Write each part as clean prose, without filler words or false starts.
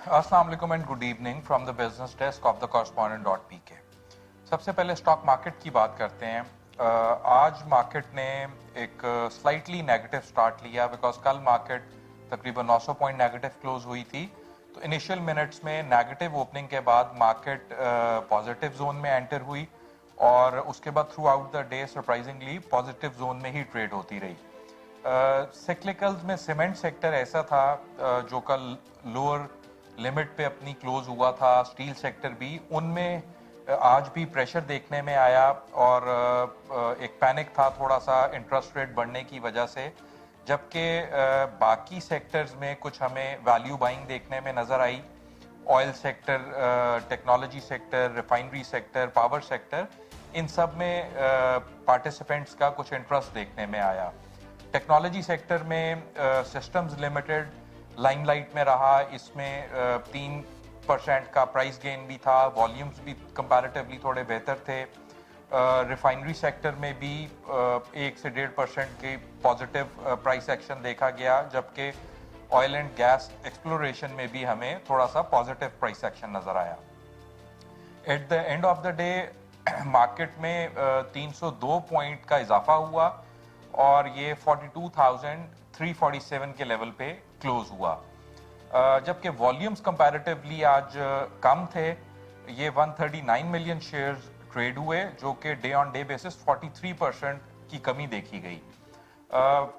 अस्सलाम वालेकुम and good evening from the business desk of the correspondent. सबसे पहले स्टॉक मार्केट की बात करते हैं। आज मार्केट ने एक स्लाइटली नेगेटिव स्टार्ट लिया बिकॉज कल मार्केट तकरीबन 900 पॉइंट नेगेटिव क्लोज हुई थी। तो इनिशियल मिनट्स में नेगेटिव ओपनिंग के बाद मार्केट पॉजिटिव जोन में एंटर हुई और उसके बाद through out the day surprisingly positive zone में ही ट्रेड होती रही। सिक्लिकल्स में सीमेंट सेक्टर ऐसा था जो कल लोअर लिमिट पे अपनी क्लोज हुआ था। स्टील सेक्टर भी, उनमें आज भी प्रेशर देखने में आया और एक पैनिक था थोड़ा सा इंटरेस्ट रेट बढ़ने की वजह से, जबकि बाकी सेक्टर्स में कुछ हमें वैल्यू बाइंग देखने में नजर आई। Oil sector, technology sector, refinery sector, power sector, इन सब में पार्टिसिपेंट्स का कुछ इंटरेस्ट देखने में आया। टेक्नोलॉजी सेक्टर में सिस्टम्स लिमिटेड लाइमलाइट में रहा। इसमें 3% का प्राइस गेन भी था, वॉल्यूम्स भी कंपैरेटिवली थोड़े बेहतर थे। रिफाइनरी सेक्टर में भी 1 से 1.5% के पॉजिटिव प्राइस एक्शन देखा गया, जबकि ऑयल एंड गैस एक्सप्लोरेशन में भी हमें थोड़ा सा पॉजिटिव प्राइस एक्शन नजर आया। At the end of the day market में 302 पॉइंट का इजाफा हुआ और ये 42,347 के लेवल पे क्लोज हुआ। जबकि वॉल्यूम्स कंपैरेटिवली आज कम थे। ये 139 मिलियन शेयर्स ट्रेड हुए, जो कि डे ऑन डे बेसिस 43% की कमी देखी गई।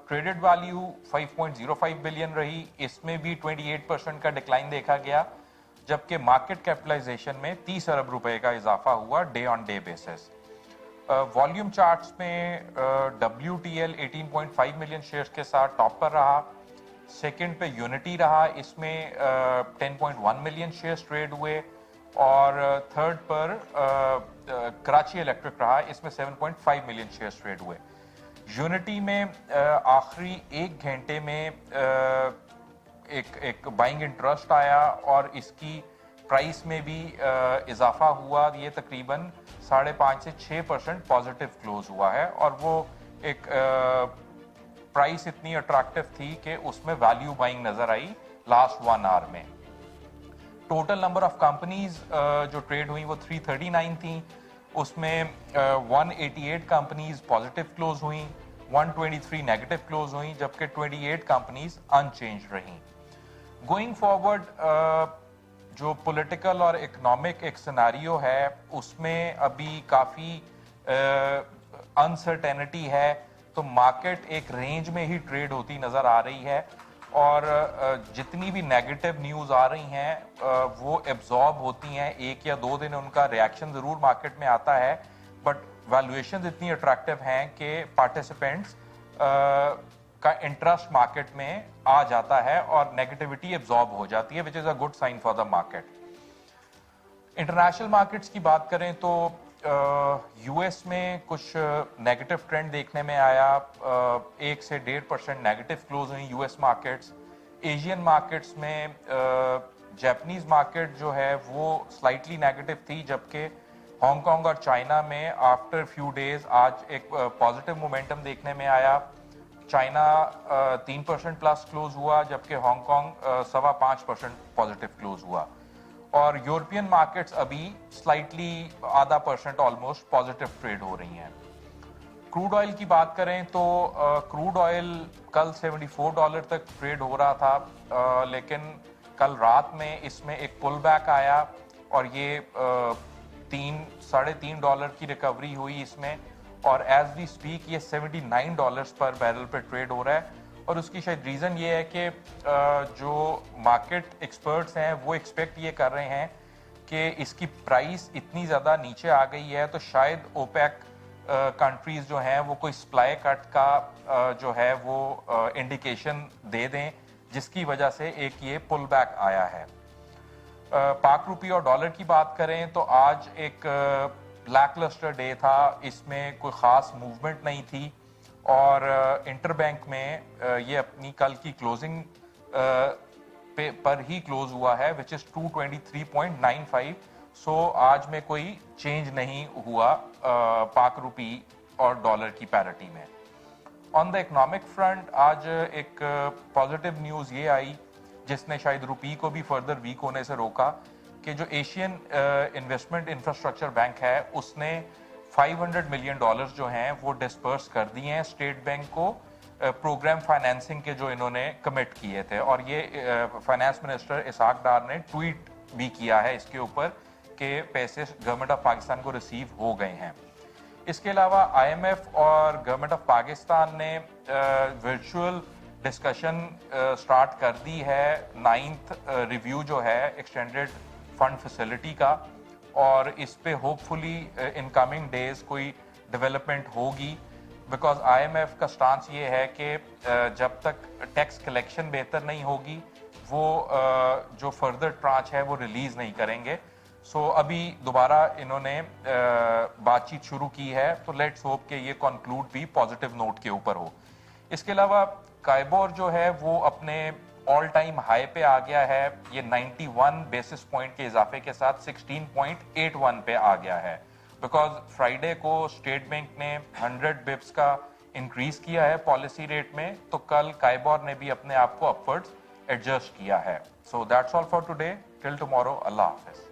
ट्रेडेड वैल्यू 5.05 बिलियन रही, इसमें भी 28% का डिक्लाइन देखा गया, जबकि मार्केट कैपिटलाइजेशन में 30 अरब रुपए का इजाफा हुआ day on day basis. Volume charts में WTL 18.5 मिलियन शेयर्स के साथ टॉप पर रहा। सेकंड पे यूनिटी रहा, इसमें 10.1 मिलियन शेयर्स ट्रेड हुए और थर्ड पर कराची इलेक्ट्रिक रहा, इसमें 7.5 मिलियन शेयर्स ट्रेड हुए। यूनिटी में आखिरी 1 घंटे में एक बाइंग इंटरेस्ट आया और इसकी प्राइस में भी इजाफा हुआ। ये तकरीबन 5.5 से 6% पॉजिटिव क्लोज हुआ है और वो एक प्राइस इतनी अट्रैक्टिव थी कि उसमें वैल्यू बाइंग नजर आई लास्ट 1 आवर में। टोटल नंबर ऑफ कंपनीज जो ट्रेड हुई वो 339 थी, उसमें 188 कंपनीज पॉजिटिव क्लोज हुई, 123 नेगेटिव क्लोज हुई, जबकि 28 कंपनीज अनचेंज रहीं। गोइंग फॉरवर्ड जो पॉलिटिकल और इकोनॉमिक एक सिनेरियो है, उसमें अभी काफ़ी अनसर्टेनिटी है, तो मार्केट एक रेंज में ही ट्रेड होती नज़र आ रही है और जितनी भी नेगेटिव न्यूज़ आ रही हैं वो एब्जॉर्ब होती हैं। 1 या 2 दिन उनका रिएक्शन ज़रूर मार्केट में आता है, बट वैल्यूएशन इतनी अट्रैक्टिव हैं कि पार्टिसिपेंट्स का इंटरेस्ट मार्केट में आ जाता है और नेगेटिविटी एब्जॉर्ब हो जाती है, which is a good sign for the market. International markets की बात करें तो यूएस में कुछ नेगेटिव ट्रेंड देखने में आया। 1 से 1.5% नेगेटिव क्लोज हुई यूएस मार्केट्स। एशियन मार्केट्स में जापानीज मार्केट जो है वो स्लाइटली नेगेटिव थी, जबकि हांगकांग और चाइना में आफ्टर फ्यू डेज आज एक पॉजिटिव मोमेंटम देखने में आया। चाइना 3% प्लस क्लोज हुआ, जबकि हांगकांग 5.25% पॉजिटिव क्लोज हुआ और यूरोपियन मार्केट्स अभी स्लाइटली 0.5% ऑलमोस्ट पॉजिटिव ट्रेड हो रही हैं। क्रूड ऑयल की बात करें तो क्रूड ऑयल कल $74 तक ट्रेड हो रहा था, लेकिन कल रात में इसमें एक पुल बैक आया और ये $3-3.5 की रिकवरी हुई इसमें, और एज वी स्पीक ये $79 पर बैरल पे ट्रेड हो रहा है। और उसकी शायद रीज़न ये है कि जो मार्केट एक्सपर्ट्स हैं वो एक्सपेक्ट ये कर रहे हैं कि इसकी प्राइस इतनी ज़्यादा नीचे आ गई है तो शायद ओपेक कंट्रीज़ जो हैं वो कोई सप्लाई कट का जो है वो इंडिकेशन दे दें, जिसकी वजह से एक ये पुल बैक आया है। पाक रुपये और डॉलर की बात करें तो आज एक ब्लैक लस्टर डे था, इसमें कोई ख़ास मूवमेंट नहीं थी और इंटरबैंक में ये अपनी कल की क्लोजिंग पर ही क्लोज हुआ है, विच इज़ 223.95। सो आज में कोई चेंज नहीं हुआ पाक रुपी और डॉलर की पैरिटी में। ऑन द इकोनॉमिक फ्रंट आज एक पॉजिटिव न्यूज़ ये आई जिसने शायद रुपी को भी फर्दर वीक होने से रोका, कि जो एशियन इन्वेस्टमेंट इंफ्रास्ट्रक्चर बैंक है उसने $500 मिलियन जो हैं वो डिस्पर्स कर दिए हैं स्टेट बैंक को प्रोग्राम फाइनेंसिंग के जो इन्होंने कमिट किए थे। और ये फाइनेंस मिनिस्टर इसहाक डार ने ट्वीट भी किया है इसके ऊपर कि पैसे गवर्नमेंट ऑफ पाकिस्तान को रिसीव हो गए हैं। इसके अलावा IMF और गवर्नमेंट ऑफ पाकिस्तान ने वर्चुअल डिस्कशन स्टार्ट कर दी है 9th रिव्यू जो है एक्सटेंडेड फंड फैसिलिटी का, और इस पे होपफुली इन कमिंग डेज कोई डेवलपमेंट होगी, बिकॉज IMF का स्टांस ये है कि जब तक टैक्स कलेक्शन बेहतर नहीं होगी वो जो फर्दर ट्रांच है वो रिलीज नहीं करेंगे। सो अभी दोबारा इन्होंने बातचीत शुरू की है, तो लेट्स होप कि ये कंक्लूड भी पॉजिटिव नोट के ऊपर हो। इसके अलावा काइबोर जो है वो अपने ऑल टाइम हाई पे आ गया है, ये 91 बेसिस पॉइंट के इजाफे के साथ 16.81 पे आ गया है, बिकॉज फ्राइडे को स्टेट बैंक ने 100 बिप्स का इंक्रीज किया है पॉलिसी रेट में, तो कल काइबोर ने भी अपने आप को अपवर्ड्स एडजस्ट किया है। So that's all for today, till tomorrow, Allah Hafiz.